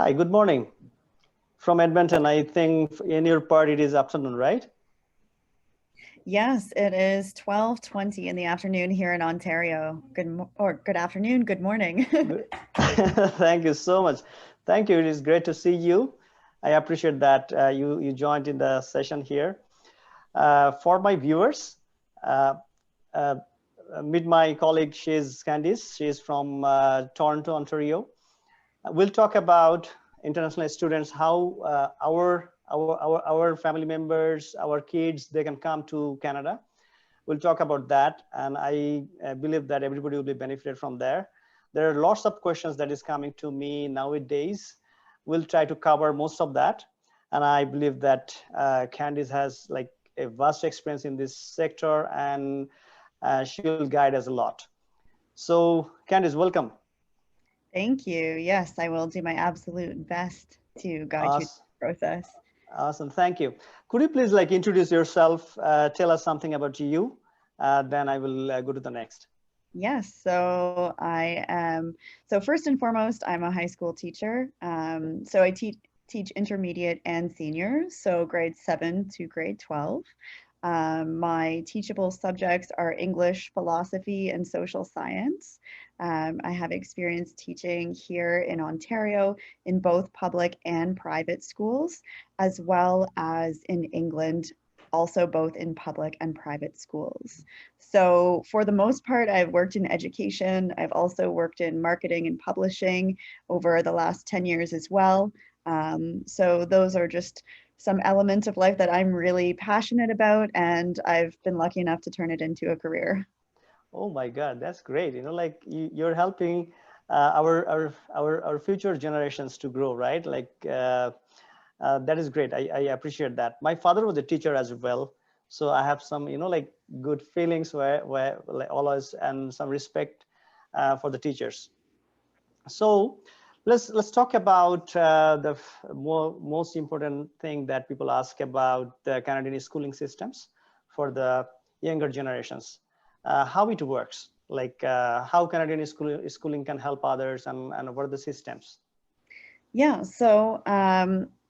Hi, good morning from Edmonton. I think in your part it is afternoon, right? Yes, it is 12:20 in the afternoon here in Ontario. Good afternoon, good morning. Good. Thank you so much. Thank you. It is great to see you. I appreciate that you joined in the session here. For my viewers, uh, uh, meet my colleague. She's Candice. She's from Toronto, Ontario. We'll talk about international students, how our family members, our kids, they can come to Canada. We'll talk about that, and I believe that everybody will be benefited from there. There are lots of questions that is coming to me nowadays. We'll try to cover most of that, and I believe that Candice has like a vast experience in this sector, and she will guide us a lot. So Candice, welcome. Thank you. Yes, I will do my absolute best to guide you Awesome. through the process. Awesome, thank you. Could you please like introduce yourself, tell us something about you, then I will go to the next. Yes, so so first and foremost, I'm a high school teacher. So I teach intermediate and seniors, so grade 7 to grade 12. My teachable subjects are English, philosophy, and social science. I have experience teaching here in Ontario in both public and private schools, as well as in England, also both in public and private schools. So for the most part, I've worked in education. I've also worked in marketing and publishing over the last 10 years as well. So those are just some elements of life that I'm really passionate about, and I've been lucky enough to turn it into a career. Oh my God, that's great. You know, like you're helping our future generations to grow, right? Like that is great. I appreciate that. My father was a teacher as well, so I have some, you know, like good feelings where like always and some respect for the teachers. So let's talk about the most important thing that people ask about the Canadian schooling systems for the younger generations, how it works, like how Canadian schooling can help others, and what are the systems. Yeah, so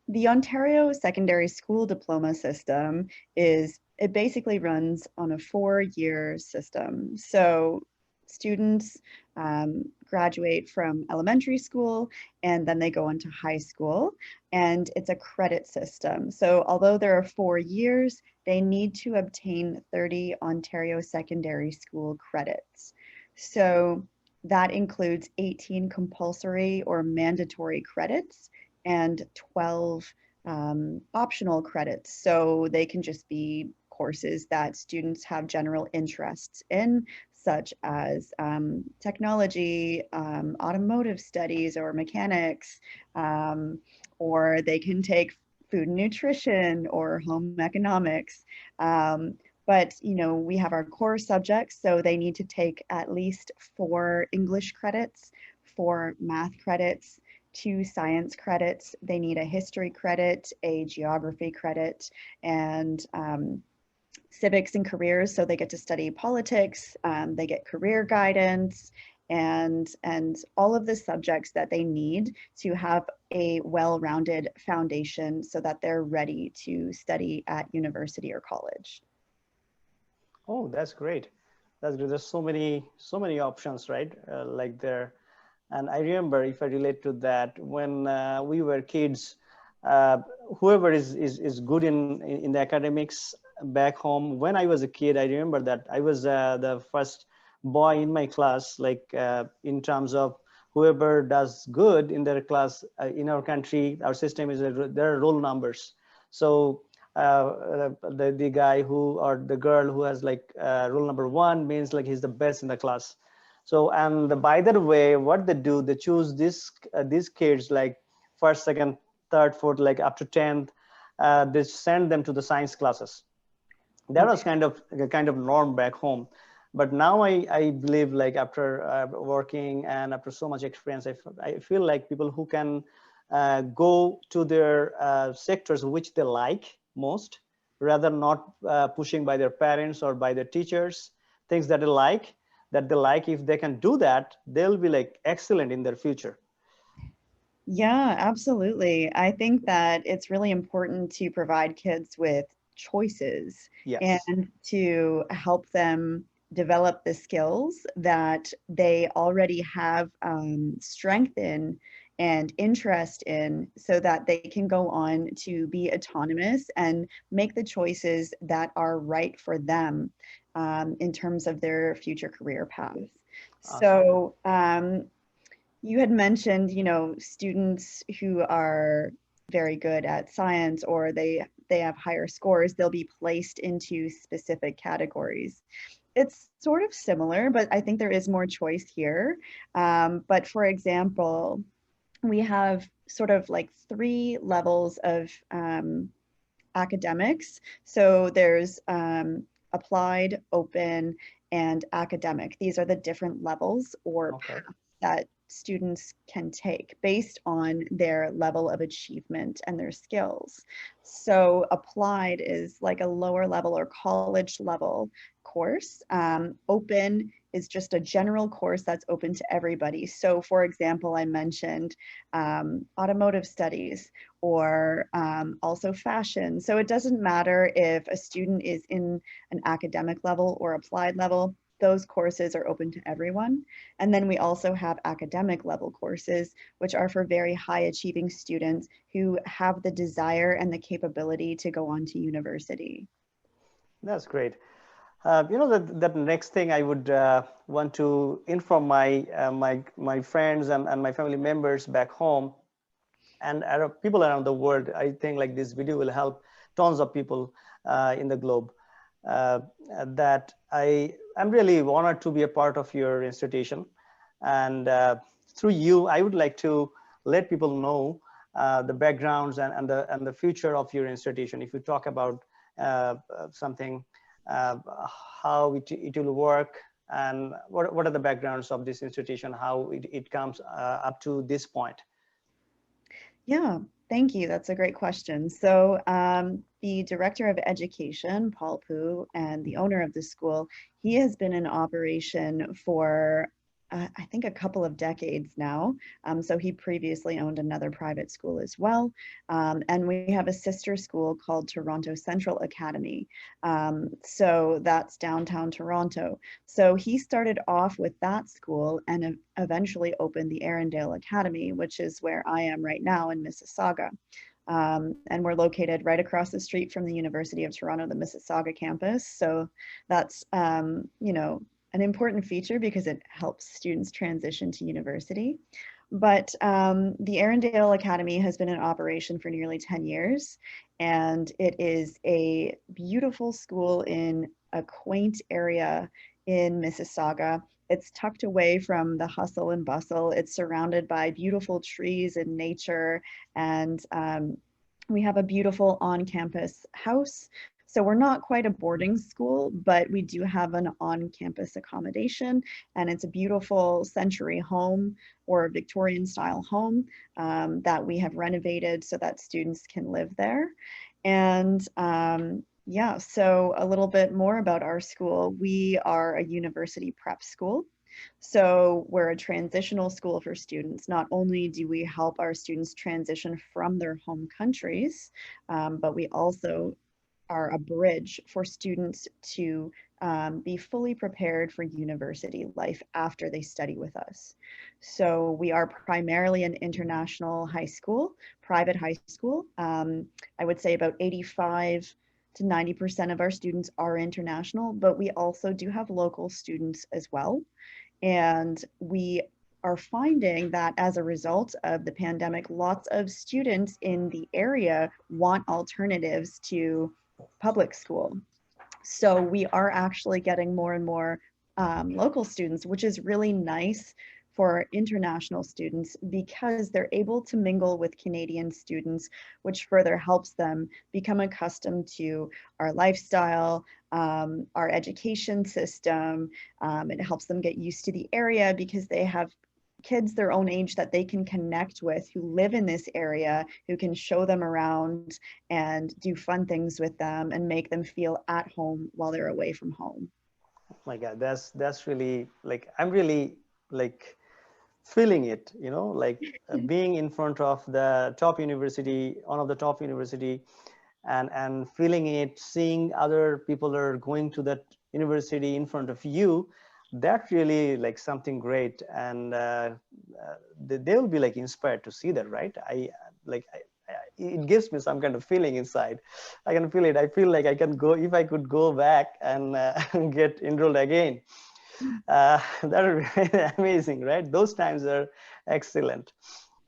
the Ontario Secondary School Diploma System it basically runs on a 4-year system. So students graduate from elementary school and then they go into high school, and it's a credit system. So although there are 4 years, they need to obtain 30 Ontario Secondary School credits. So that includes 18 compulsory or mandatory credits and 12 optional credits. So they can just be courses that students have general interests in, such as technology, automotive studies, or mechanics, or they can take food and nutrition or home economics. But we have our core subjects, so they need to take at least 4 English credits, 4 math credits, 2 science credits. They need a history credit, a geography credit, and civics and careers. So they get to study politics, they get career guidance, and all of the subjects that they need to have a well-rounded foundation so that they're ready to study at university or college. Oh, that's great. That's great. There's so many options, right? Like there. And I remember, if I relate to that, when we were kids, uh, whoever is good in the academics back home. When I was a kid, I remember that I was the first boy in my class, like in terms of whoever does good in their class. In our country, our system is there are roll numbers. So the guy who, or the girl who has like roll number 1 means like he's the best in the class. So, and by that way, what they do, they choose these kids like first, second, third, fourth, like up to 10th. They send them to the science classes. That was Okay. kind of norm back home. But now I believe, like after working and after so much experience, I feel like people who can go to their sectors which they like most, rather not pushing by their parents or by their teachers, things that they like, if they can do that, they'll be like excellent in their future. Yeah, absolutely. I think that it's really important to provide kids with choices Yes. and to help them develop the skills that they already have strength in and interest in so that they can go on to be autonomous and make the choices that are right for them in terms of their future career path. Awesome. So, you had mentioned, students who are very good at science or they have higher scores, they'll be placed into specific categories. It's sort of similar, but I think there is more choice here. But for example, we have sort of like three levels of academics. So there's applied, open, and academic. These are the different levels or Okay. paths that students can take based on their level of achievement and their skills. So applied is like a lower level or college level course. Open is just a general course that's open to everybody. So for example, I mentioned automotive studies or also fashion. So it doesn't matter if a student is in an academic level or applied level, those courses are open to everyone. And then we also have academic level courses, which are for very high achieving students who have the desire and the capability to go on to university. That's great. That next thing I would want to inform my friends and my family members back home and people around the world. I think like this video will help tons of people in the globe. Uh, that I'm really honored to be a part of your institution, and through you, I would like to let people know the backgrounds and the future of your institution. If you talk about something, uh, how it will work, and what are the backgrounds of this institution, how it comes up to this point. Yeah, thank you. That's a great question. So, the director of education, Paul Poo, and the owner of the school, he has been in operation for, I think, a couple of decades now. So, he previously owned another private school as well. And we have a sister school called Toronto Central Academy. So, that's downtown Toronto. So he started off with that school and eventually opened the Erindale Academy, which is where I am right now in Mississauga. And we're located right across the street from the University of Toronto, the Mississauga campus. So that's, an important feature because it helps students transition to university. But the Erindale Academy has been in operation for nearly 10 years, and it is a beautiful school in a quaint area in Mississauga. It's tucked away from the hustle and bustle. It's surrounded by beautiful trees and nature, and we have a beautiful on campus house. So we're not quite a boarding school, but we do have an on campus accommodation, and it's a beautiful century home or Victorian style home that we have renovated so that students can live there. And yeah, so a little bit more about our school. We are a university prep school. So we're a transitional school for students. Not only do we help our students transition from their home countries, but we also are a bridge for students to be fully prepared for university life after they study with us. So we are primarily an international high school, private high school. I would say about 85 to 90% of our students are international, but we also do have local students as well. And we are finding that as a result of the pandemic, lots of students in the area want alternatives to public school. So we are actually getting more and more local students, which is really nice for international students because they're able to mingle with Canadian students, which further helps them become accustomed to our lifestyle, our education system. It helps them get used to the area because they have kids their own age that they can connect with who live in this area, who can show them around and do fun things with them and make them feel at home while they're away from home. My God, that's really like I'm really like feeling it, like being in front of the top university, one of the top university, and feeling it, seeing other people are going to that university in front of you, that really like something great. And they will be like inspired to see that, right? Like it gives me some kind of feeling inside. I can feel it. I feel like I can go, if I could go back and get enrolled again. That would be amazing, right? Those times are excellent.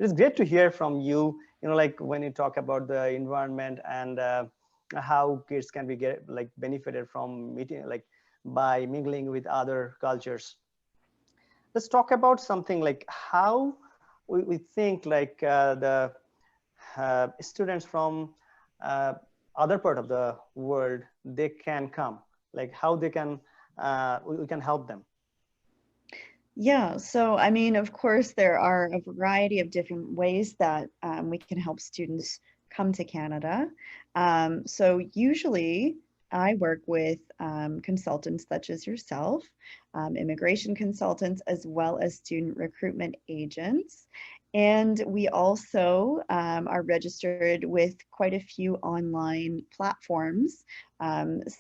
It's great to hear from you, like when you talk about the environment and how kids can be like benefited from meeting, like by mingling with other cultures. Let's talk about something like how we think like the students from uh, other part of the world, they can come, like how they can, we can help them. Yeah, so I mean, of course, there are a variety of different ways that we can help students come to Canada. So usually I work with consultants such as yourself, immigration consultants, as well as student recruitment agents. And we also are registered with quite a few online platforms,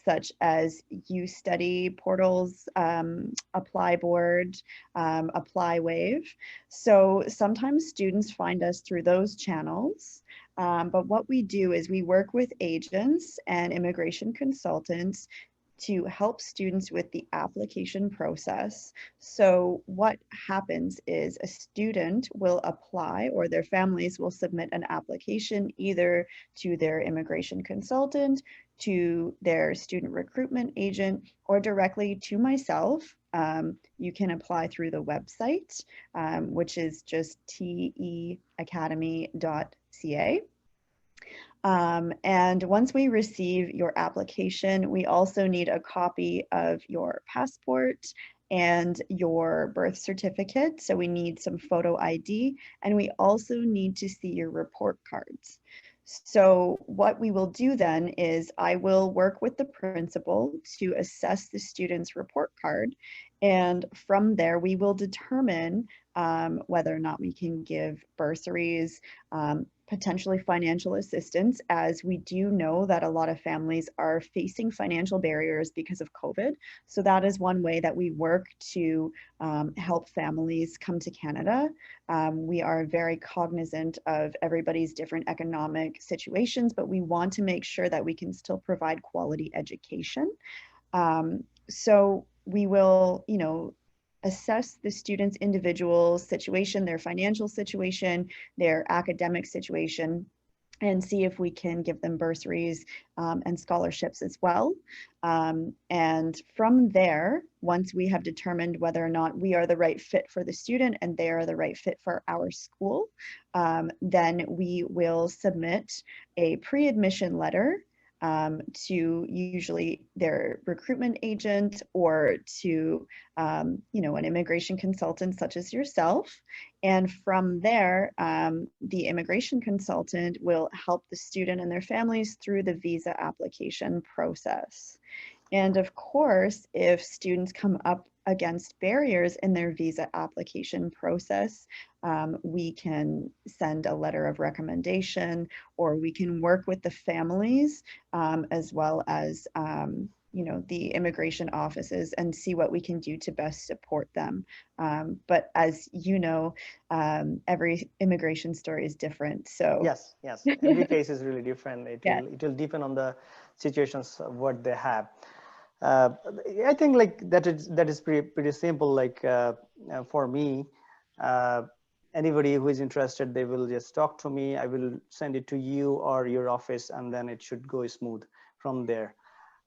such as UStudy portals, Apply Board, Apply Wave. So sometimes students find us through those channels. But what we do is we work with agents and immigration consultants to help students with the application process. So what happens is a student will apply, or their families will submit an application either to their immigration consultant, to their student recruitment agent, or directly to myself. You can apply through the website, which is just teacademy.ca. And once we receive your application, we also need a copy of your passport and your birth certificate. So we need some photo ID, and we also need to see your report cards. So what we will do then is I will work with the principal to assess the student's report card. And from there, we will determine whether or not we can give bursaries, potentially financial assistance, as we do know that a lot of families are facing financial barriers because of COVID. So that is one way that we work to help families come to Canada. We are very cognizant of everybody's different economic situations, but we want to make sure that we can still provide quality education. So we will, assess the student's individual situation, their financial situation, their academic situation, and see if we can give them bursaries and scholarships as well. And from there, once we have determined whether or not we are the right fit for the student and they are the right fit for our school, then we will submit a pre-admission letter to usually their recruitment agent or to an immigration consultant such as yourself. And from there, the immigration consultant will help the student and their families through the visa application process. And of course, if students come up against barriers in their visa application process, we can send a letter of recommendation, or we can work with the families as well as the immigration offices and see what we can do to best support them. But as you know, every immigration story is different. So Yes, every case is really different. it yeah. will it will depend on the situations of what they have. uh, I think like that is pretty simple. Like for me, uh, anybody who is interested, they will just talk to me. I will send it to you or your office, and then it should go smooth from there.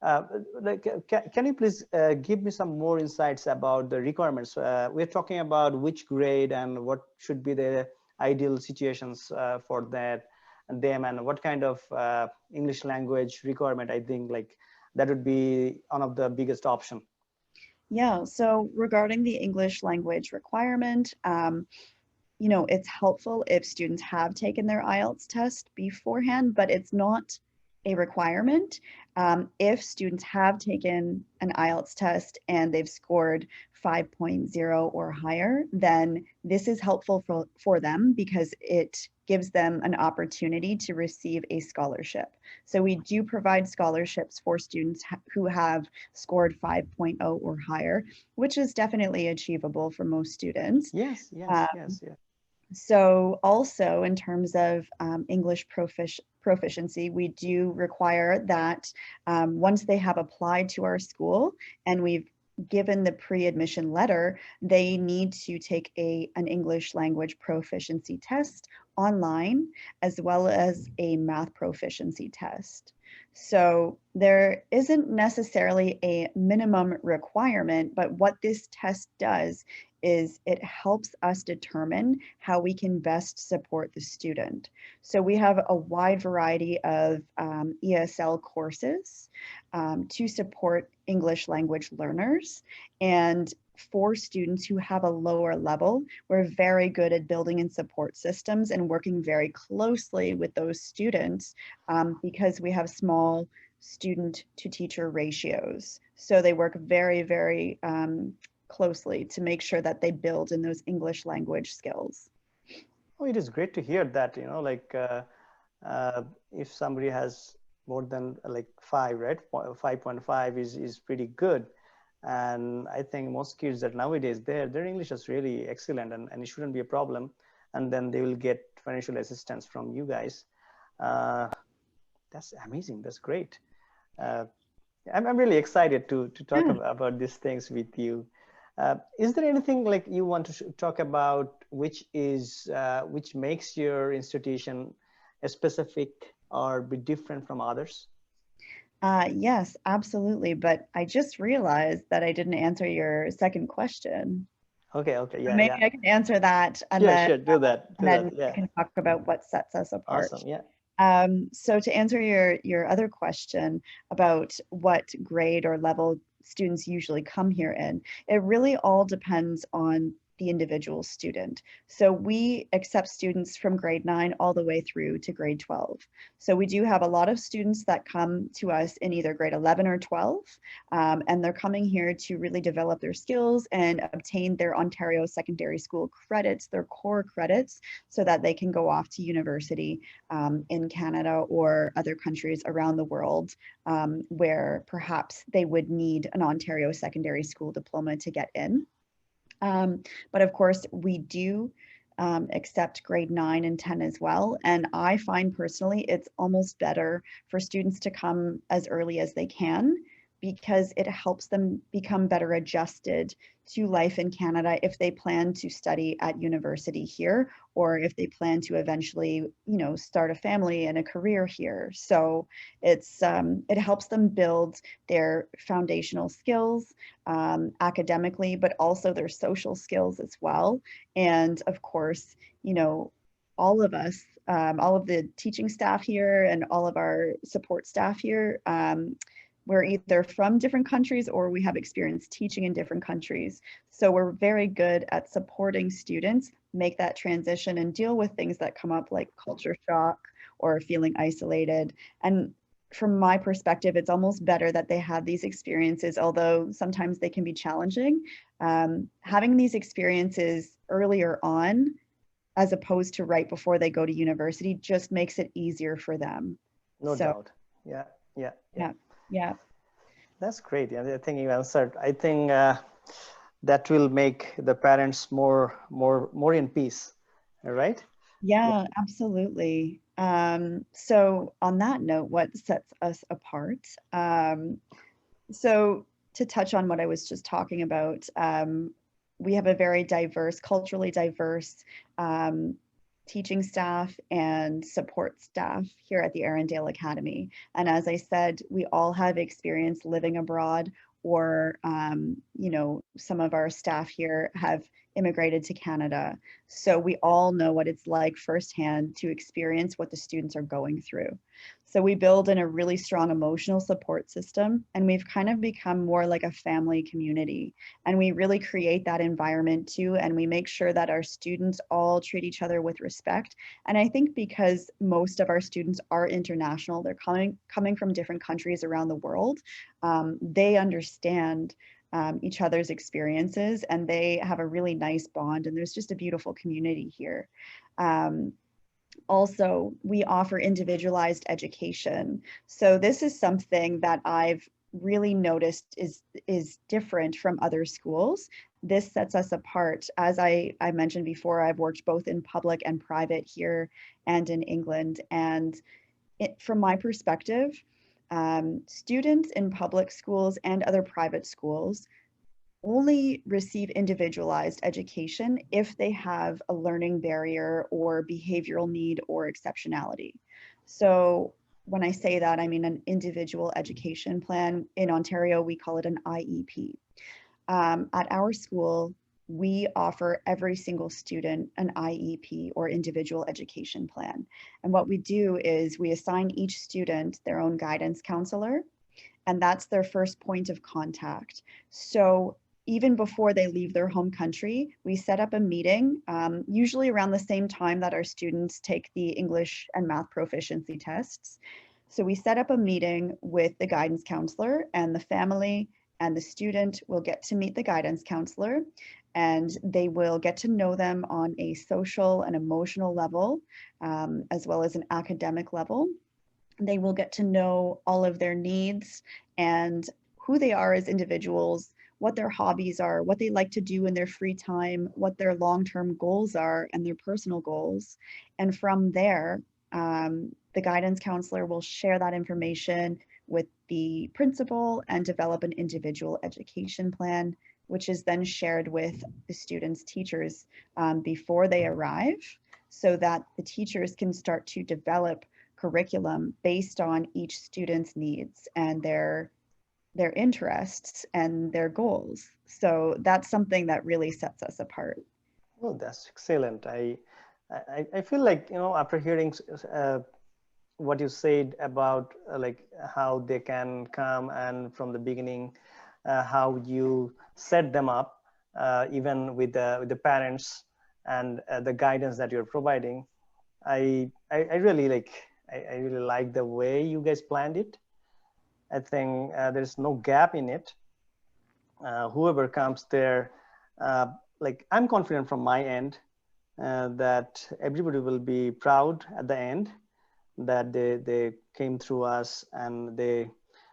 Uh, like, can you please give me some more insights about the requirements? We're talking about which grade and what should be the ideal situations for that and them, and what kind of English language requirement. I think like that would be one of the biggest option. Yeah, so regarding the English language requirement, it's helpful if students have taken their IELTS test beforehand, but it's not a requirement. If students have taken an IELTS test and they've scored 5.0 or higher, then this is helpful for them because it gives them an opportunity to receive a scholarship. So we do provide scholarships for students who have scored 5.0 or higher, which is definitely achievable for most students. Yes, yes, Uh, yes, yes. so also in terms of English proficiency, we do require that once they have applied to our school and we've given the pre-admission letter, they need to take an English language proficiency test online, as well as a math proficiency test. So there isn't necessarily a minimum requirement, but what this test does is it helps us determine how we can best support the student. So we have a wide variety of ESL courses to support English language learners. And for students who have a lower level, we're very good at building in support systems and working very closely with those students because we have small student to teacher ratios. So they work very, very closely to make sure that they build in those English language skills. Oh, it is great to hear that, like if somebody has more than like five, right? 5.5 is pretty good. And I think most kids that nowadays, their English is really excellent, and it shouldn't be a problem. And then they will get financial assistance from you guys. Uh, that's amazing. That's great. Uh, I'm really excited to talk Yeah. about these things with you. Is there anything like you want to talk about which makes your institution a specific or be different from others? Yes, absolutely. But I just realized that I didn't answer your second question. Okay, okay, So yeah, maybe yeah. I can answer that Sure, sure. Do that. and Do then that. I Yeah. can talk about what sets us apart. Awesome. Yeah. So to answer your other question about what grade or level students usually come here in, it really all depends on the individual student. So we accept students from grade 9 all the way through to grade 12. So we do have a lot of students that come to us in either grade 11 or 12, and they're coming here to really develop their skills and obtain their Ontario Secondary School credits, their core credits, so that they can go off to university in Canada or other countries around the world where perhaps they would need an Ontario Secondary School diploma to get in. But of course, we do accept grade 9 and 10 as well. And I find personally it's almost better for students to come as early as they can because it helps them become better adjusted to life in Canada if they plan to study at university here or if they plan to eventually, start a family and a career here. So it helps them build their foundational skills academically, but also their social skills as well. And of course, all of us, all of the teaching staff here and all of our support staff here, we're either from different countries or we have experience teaching in different countries. So we're very good at supporting students make that transition and deal with things that come up like culture shock or feeling isolated. And from my perspective, it's almost better that they have these experiences, although sometimes they can be challenging. Having these experiences earlier on, as opposed to right before they go to university, just makes it easier for them. No So, doubt. Yeah. Yeah. Yeah. yeah, yeah, That's great. Yeah. I think you answered. I think that will make the parents more in peace. All right. Yeah. yeah, absolutely. So, on that note, what sets us apart? So to touch on what I was just talking about, we have a very diverse, culturally diverse um, teaching staff and support staff here at the Erindale Academy. And as I said, we all have experience living abroad or, some of our staff here have immigrated to Canada. So we all know what it's like firsthand to experience what the students are going through. So we build in a really strong emotional support system, and we've kind of become more like a family community. And we really create that environment too, and we make sure that our students all treat each other with respect. And I think because most of our students are international, they're coming from different countries around the world, they understand each other's experiences, and they have a really nice bond, and there's just a beautiful community here. Um, Also, we offer individualized education. So this is something that I've really noticed is different from other schools. This sets us apart. As I mentioned before, I've worked both in public and private here and in England. And from my perspective, students in public schools and other private schools only receive individualized education if they have a learning barrier or behavioral need or exceptionality. So when I say that, I mean an individual education plan. In Ontario, we call it an IEP. At our school, we offer every single student an IEP or individual education plan. And what we do is we assign each student their own guidance counselor, and that's their first point of contact. So even before they leave their home country, we set up a meeting, usually around the same time that our students take the English and math proficiency tests. So we set up a meeting with the guidance counselor, and the family and the student will get to meet the guidance counselor, and they will get to know them on a social and emotional level, as well as an academic level. They will get to know all of their needs and who they are as individuals, what their hobbies are, what they like to do in their free time, what their long-term goals are and their personal goals. And from there, the guidance counselor will share that information with the principal and develop an individual education plan, which is then shared with the students' teachers before they arrive, so that the teachers can start to develop curriculum based on each student's needs and their interests and their goals. So that's something that really sets us apart. Oh, that's excellent. I feel like, after hearing what you said about like how they can come and from the beginning, how you set them up, even with the parents and the guidance that you're providing. I really I really like the way you guys planned it. I think there's no gap in it. Whoever comes there, like I'm confident from my end that everybody will be proud at the end that they came through us and they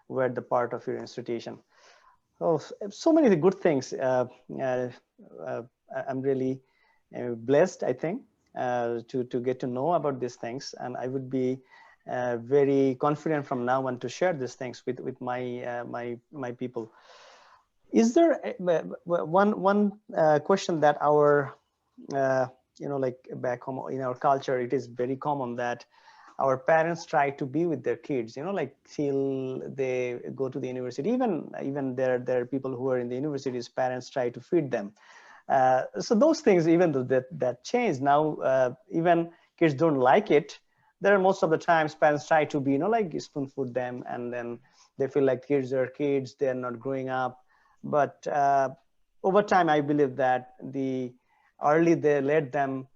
were the part of your institution. Oh, so many good things. Uh, I'm really blessed, I think, to get to know about these things, and I would be very confident from now on to share these things with my people. Is there one question that our like back home in our culture, it is very common that our parents try to be with their kids, like till they go to the university. Even there are people who are in the universities, parents try to feed them. So those things, even though that changed now, even kids don't like it. There are most of the times parents try to be, like spoon feed them, and then they feel like kids are kids, they're not growing up. But over time, I believe that the early they let them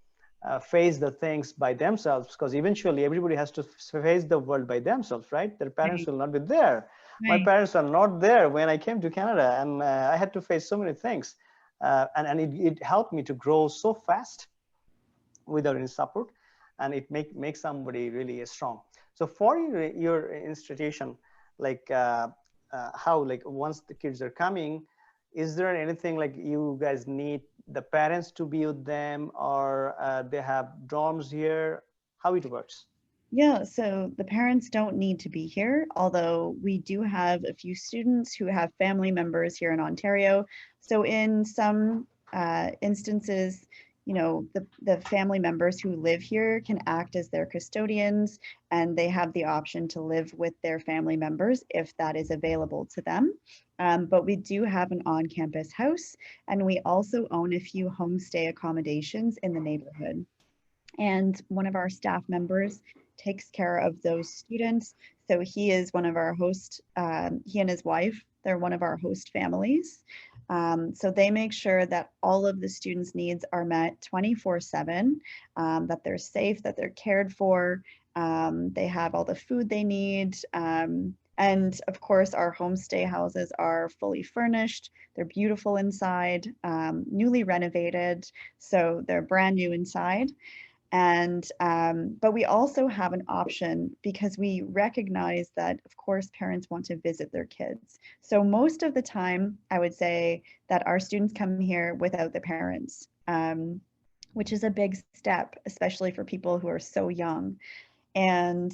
face the things by themselves, because eventually everybody has to face the world by themselves, right? Their parents Right, will not be there. My right. parents are not there when I came to Canada, and I had to face so many things. And it helped me to grow so fast without any support, and it makes somebody really strong. So for your institution, like how, like once the kids are coming, is there anything like you guys need the parents to be with them, or they have dorms here, how it works? Yeah, so the parents don't need to be here, although we do have a few students who have family members here in Ontario. So in some instances, the family members who live here can act as their custodians, and they have the option to live with their family members if that is available to them. But we do have an on-campus house, and we also own a few homestay accommodations in the neighborhood. And one of our staff members takes care of those students. So he is one of our host, he and his wife, they're one of our host families. So they make sure that all of the students' needs are met 24/7, that they're safe, that they're cared for, they have all the food they need. And of course, our homestay houses are fully furnished. They're beautiful inside, newly renovated, so they're brand new inside. And but we also have an option because we recognize that, of course, parents want to visit their kids. So most of the time, I would say that our students come here without the parents, which is a big step, especially for people who are so young. And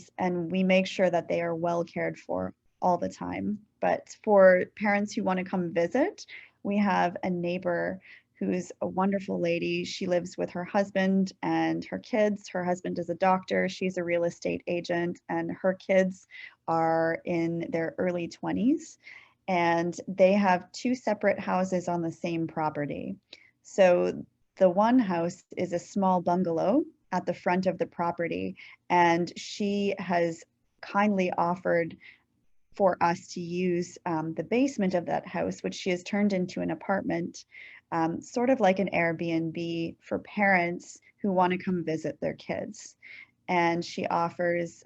we make sure that they are well cared for all the time. But for parents who want to come visit, we have a neighbor who's a wonderful lady. She lives with her husband and her kids. Her husband is a doctor, she's a real estate agent, and her kids are in their early 20s. And they have two separate houses on the same property. So the one house is a small bungalow at the front of the property, and she has kindly offered for us to use the basement of that house, which she has turned into an apartment, sort of like an Airbnb for parents who want to come visit their kids. And she offers,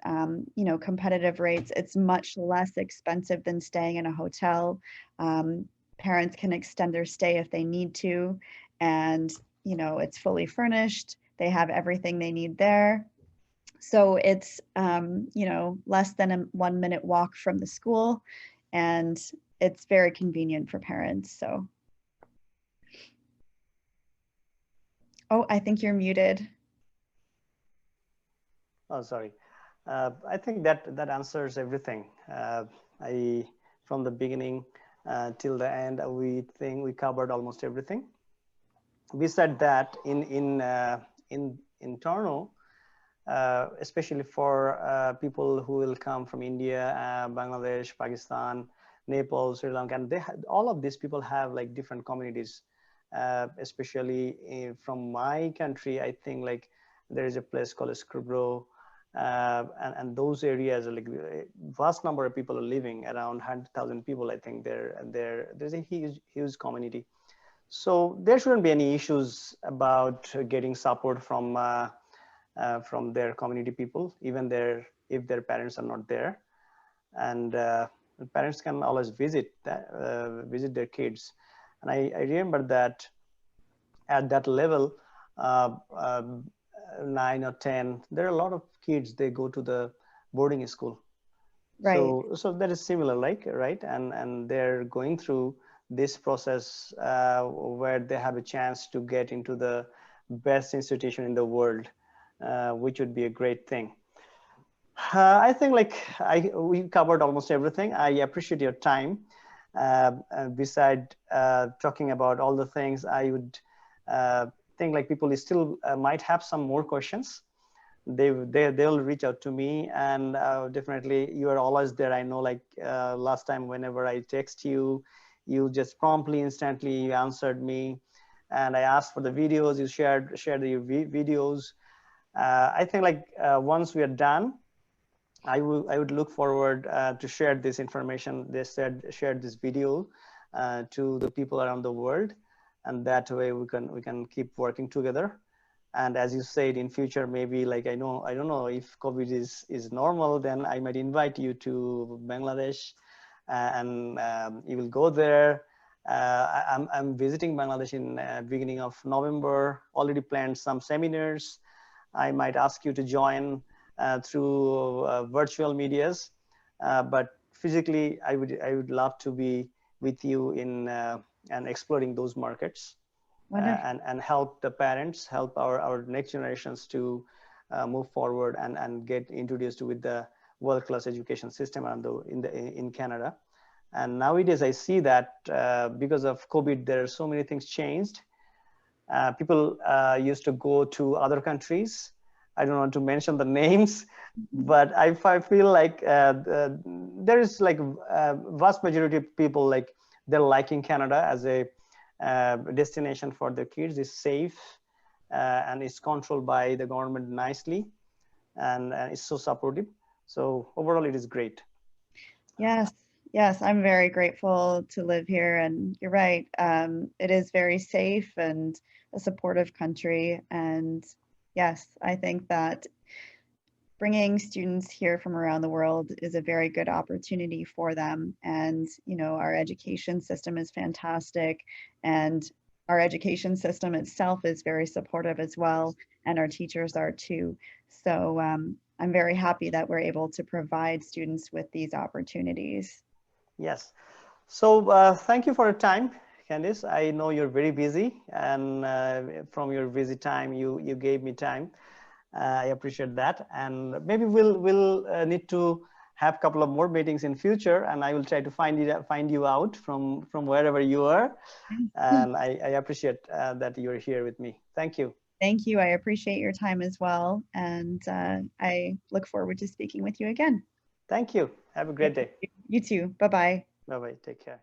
competitive rates. It's much less expensive than staying in a hotel. Parents can extend their stay if they need to, and it's fully furnished. They have everything they need there. So it's, less than a 1 minute walk from the school, and it's very convenient for parents. So, oh, I think you're muted. Oh, sorry. I think that answers everything. I From the beginning till the end, we think we covered almost everything. We said that in Toronto, especially for people who will come from India, Bangladesh, Pakistan, Nepal, Sri Lanka, and all of these people have like different communities. Especially from my country, I think like there is a place called Scarborough, and those areas are like a vast number of people are living, around 100,000 people. I think there's a huge community. So there shouldn't be any issues about getting support from their community people, even if their parents are not there. And parents can always visit their kids. And I remember that at that level, uh, uh, 9 or 10, there are a lot of kids, they go to the boarding school. Right. So that is similar, like, right? And they're going through this process where they have a chance to get into the best institution in the world, which would be a great thing. I think like we covered almost everything. I appreciate your time. Beside talking about all the things, I would think like people still might have some more questions. They'll reach out to me, and definitely you are always there. I know, like last time, whenever I text you, you just promptly, instantly you answered me, and I asked for the videos. You shared the videos. I think like once we are done, I would look forward to share this information. They said share this video to the people around the world, and that way we can keep working together. And as you said, in future, maybe like I don't know if COVID is normal, then I might invite you to Bangladesh, and you will go there. I'm visiting Bangladesh in beginning of November. Already planned some seminars. I might ask you to join through virtual medias, but physically, I would love to be with you in and exploring those markets, Wonderful. and help the parents, help our next generations to move forward and get introduced with the world-class education system in Canada. And nowadays, I see that because of COVID, there are so many things changed. People used to go to other countries. I don't want to mention the names, but I feel like there is like a vast majority of people like they're liking Canada as a destination for their kids. Is safe and is controlled by the government nicely. and it's so supportive. So overall, it is great. Yes, yes, I'm very grateful to live here, and you're right. It is very safe and a supportive country. And yes, I think that bringing students here from around the world is a very good opportunity for them. And, you know, our education system is fantastic, and our education system itself is very supportive as well, and our teachers are too. So I'm very happy that we're able to provide students with these opportunities. Yes. So thank you for your time, Candice. I know you're very busy, and from your busy time, you gave me time. I appreciate that, and maybe we'll need to have a couple of more meetings in future, and I will try to find you out from wherever you are. And I appreciate that you're here with me. Thank you. Thank you. I appreciate your time as well. And I look forward to speaking with you again. Thank you. Have a great Thank day. you. You too. Bye-bye. Bye bye. Take care.